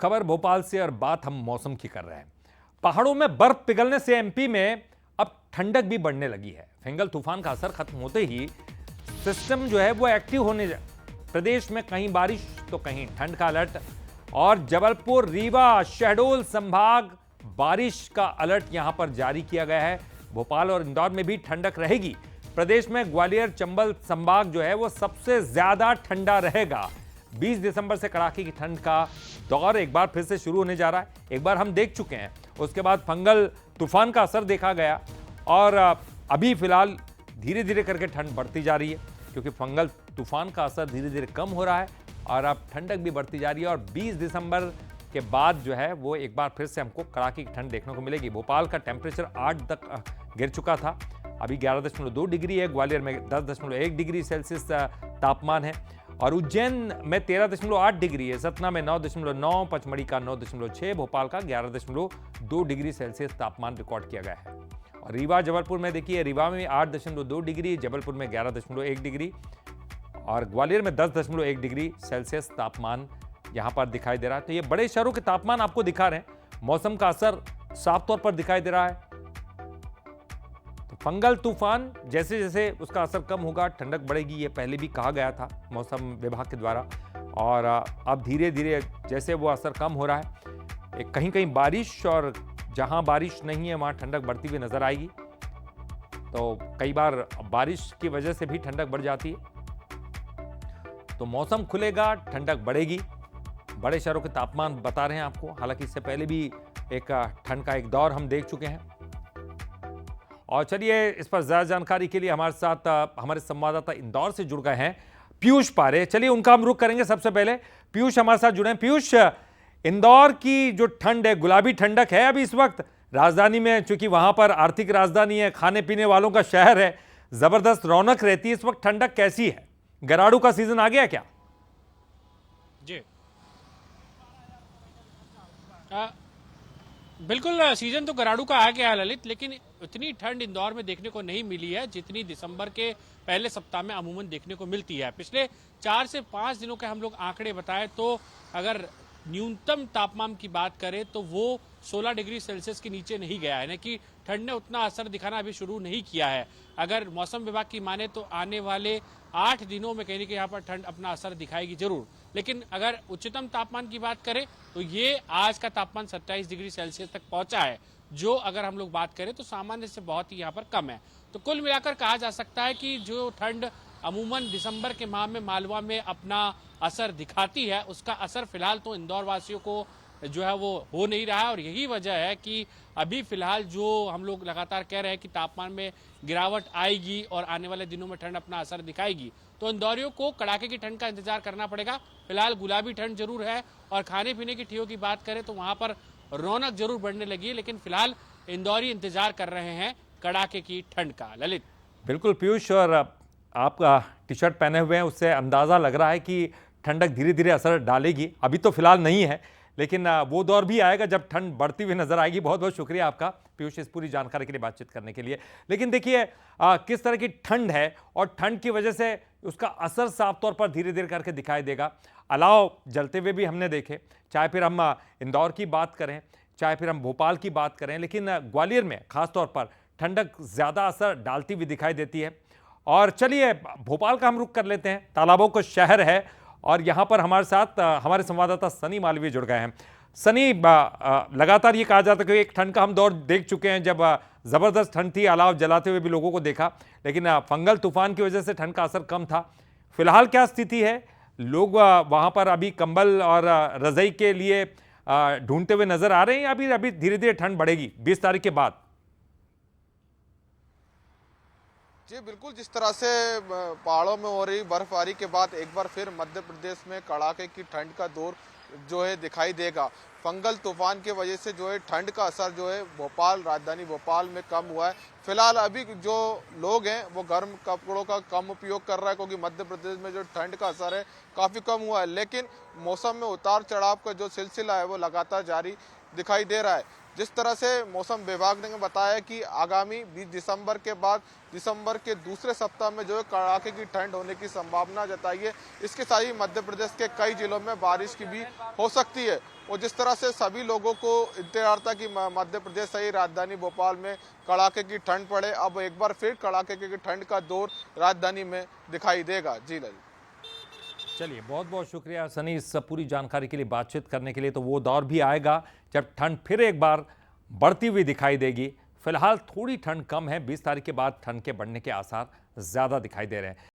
खबर भोपाल से और बात हम मौसम की कर रहे हैं। पहाड़ों में बर्फ पिघलने से एमपी में अब ठंडक भी बढ़ने लगी है। फेंगल तूफान का असर खत्म होते ही सिस्टम जो है वो एक्टिव होने प्रदेश में कहीं बारिश तो कहीं ठंड का अलर्ट। और जबलपुर, रीवा, शहडोल संभाग बारिश का अलर्ट यहां पर जारी किया गया है। भोपाल और इंदौर में भी ठंडक रहेगी। प्रदेश में ग्वालियर, चंबल संभाग जो है वो सबसे ज्यादा ठंडा रहेगा। 20 दिसंबर से कड़ाके की ठंड का दौर एक बार फिर से शुरू होने जा रहा है। एक बार हम देख चुके हैं, उसके बाद फंगल तूफान का असर देखा गया और अभी फिलहाल धीरे धीरे करके ठंड बढ़ती जा रही है, क्योंकि फंगल तूफान का असर धीरे धीरे कम हो रहा है और अब ठंडक भी बढ़ती जा रही है। और 20 दिसंबर के बाद जो है वो एक बार फिर से हमको कड़ाके की ठंड देखने को मिलेगी। भोपाल का टेम्परेचर 8 तक गिर चुका था, अभी 11.2 डिग्री है। ग्वालियर में 10.1 डिग्री सेल्सियस तापमान है और उज्जैन में 13.8 डिग्री है। सतना में 9.9, पचमढ़ी का 9.6, भोपाल का 11.2 डिग्री सेल्सियस तापमान रिकॉर्ड किया गया है। और रीवा, जबलपुर में देखिए, रीवा में 8.2 डिग्री, जबलपुर में 11.1 डिग्री और ग्वालियर में 10.1 डिग्री सेल्सियस तापमान यहां पर दिखाई दे रहा है। तो ये बड़े शहरों के तापमान आपको दिखा रहे हैं। मौसम का असर साफ तौर पर दिखाई दे रहा है। तो फंगल तूफान जैसे जैसे उसका असर कम होगा, ठंडक बढ़ेगी, ये पहले भी कहा गया था मौसम विभाग के द्वारा। और अब धीरे धीरे जैसे वो असर कम हो रहा है, कहीं कहीं बारिश, और जहां बारिश नहीं है वहां ठंडक बढ़ती हुई नजर आएगी। तो कई बार बारिश की वजह से भी ठंडक बढ़ जाती है। तो मौसम खुलेगा, ठंडक बढ़ेगी। बड़े शहरों के तापमान बता रहे हैं आपको, हालांकि इससे पहले भी एक ठंड का एक दौर हम देख चुके हैं। और चलिए, इस पर ज्यादा जानकारी के लिए हमारे साथ हमारे संवाददाता इंदौर से जुड़ गए हैं पीयूष पारे। चलिए उनका हम रुख करेंगे। सबसे पहले पीयूष हमारे साथ जुड़े हैं। पीयूष, इंदौर की जो ठंड है, गुलाबी ठंडक है अभी इस वक्त राजधानी में, चूंकि वहां पर आर्थिक राजधानी है, खाने पीने वालों का शहर है, जबरदस्त रौनक रहती है। इस वक्त ठंडक कैसी है? गराड़ू का सीजन आ गया क्या? जी बिल्कुल, सीजन तो गराड़ू का आ गया है ललित, लेकिन इतनी ठंड इंदौर में देखने को नहीं मिली है जितनी दिसंबर के पहले सप्ताह में अमूमन देखने को मिलती है। पिछले 4 से 5 दिनों के हम लोग आंकड़े बताएं तो अगर न्यूनतम तापमान की बात करें तो वो 16 डिग्री सेल्सियस के नीचे नहीं गया है, यानी कि ठंड ने उतना असर दिखाना अभी शुरू नहीं किया है। अगर मौसम विभाग की माने तो आने वाले 8 दिनों में कहीं ना कहीं यहाँ पर ठंड अपना असर दिखाएगी जरूर। लेकिन अगर उच्चतम तापमान की बात करें तो ये आज का तापमान 27 डिग्री सेल्सियस तक पहुंचा है, जो अगर हम लोग बात करें तो सामान्य से बहुत ही यहाँ पर कम है। तो कुल मिलाकर कहा जा सकता है कि जो ठंड अमूमन दिसंबर के माह में मालवा में अपना असर दिखाती है, उसका असर फिलहाल तो इंदौर वासियों को जो है वो हो नहीं रहा है। और यही वजह है कि अभी फिलहाल जो हम लोग लगातार कह रहे हैं कि तापमान में गिरावट आएगी और आने वाले दिनों में ठंड अपना असर दिखाएगी, तो इंदौरियों को कड़ाके की ठंड का इंतजार करना पड़ेगा। फिलहाल गुलाबी ठंड जरूर है और खाने पीने की चीजों की बात करें तो वहां पर रौनक जरूर बढ़ने लगी है, लेकिन फिलहाल इंदौरी इंतजार कर रहे हैं कड़ाके की ठंड का। ललित। बिल्कुल पीयूष, और आप टी शर्ट पहने हुए हैं, उससे अंदाजा लग रहा है कि ठंडक धीरे धीरे असर डालेगी। अभी तो फिलहाल नहीं है, लेकिन वो दौर भी आएगा जब ठंड बढ़ती हुई नजर आएगी। बहुत बहुत शुक्रिया आपका पीयूष, इस पूरी जानकारी के लिए बातचीत करने के लिए। लेकिन देखिए किस तरह की ठंड है और ठंड की वजह से उसका असर साफ तौर पर धीरे धीरे करके दिखाई देगा। अलाव जलते हुए भी हमने देखे, चाहे फिर हम इंदौर की बात करें, चाहे फिर हम भोपाल की बात करें, लेकिन ग्वालियर में खासतौर पर ठंडक ज्यादा असर डालती हुई दिखाई देती है। और चलिए भोपाल का हम रुख कर लेते हैं। तालाबों का शहर है और यहां पर हमारे साथ हमारे संवाददाता सनी मालवीय जुड़ गए हैं। सनी, लगातार ये कहा जाता है कि एक ठंड का हम दौर देख चुके हैं जब जबरदस्त ठंड थी, अलाव जलाते हुए भी लोगों को देखा, लेकिन फंगल तूफान की वजह से ठंड का असर कम था। फिलहाल क्या स्थिति है? लोग वहां पर अभी कंबल और रजाई के लिए ढूंढते हुए नजर आ रहे हैं या अभी धीरे धीरे ठंड बढ़ेगी 20 तारीख के बाद? जी बिल्कुल, जिस तरह से पहाड़ों में हो रही बर्फबारी के बाद एक बार फिर मध्य प्रदेश में कड़ाके की ठंड का दौर जो है दिखाई देगा। फंगल तूफान की वजह से जो है ठंड का असर जो है भोपाल, राजधानी भोपाल में कम हुआ है। फिलहाल अभी जो लोग हैं वो गर्म कपड़ों का कम उपयोग कर रहा है, क्योंकि मध्य प्रदेश में जो ठंड का असर है काफ़ी कम हुआ है। लेकिन मौसम में उतार चढ़ाव का जो सिलसिला है वो लगातार जारी दिखाई दे रहा है। जिस तरह से मौसम विभाग ने बताया कि आगामी 20 दिसंबर के बाद दिसंबर के दूसरे सप्ताह में जो है कड़ाके की ठंड होने की संभावना जताई है। इसके साथ ही मध्य प्रदेश के कई जिलों में बारिश की भी हो सकती है। और जिस तरह से सभी लोगों को इंतजार था कि मध्य प्रदेश सही राजधानी भोपाल में कड़ाके की ठंड पड़े, अब एक बार फिर कड़ाके की ठंड का दौर राजधानी में दिखाई देगा। जी ललित। चलिए, बहुत बहुत शुक्रिया सनी इस पूरी जानकारी के लिए, बातचीत करने के लिए। तो वो दौर भी आएगा जब ठंड फिर एक बार बढ़ती हुई दिखाई देगी। फिलहाल थोड़ी ठंड कम है, 20 तारीख के बाद ठंड के बढ़ने के आसार ज़्यादा दिखाई दे रहे हैं।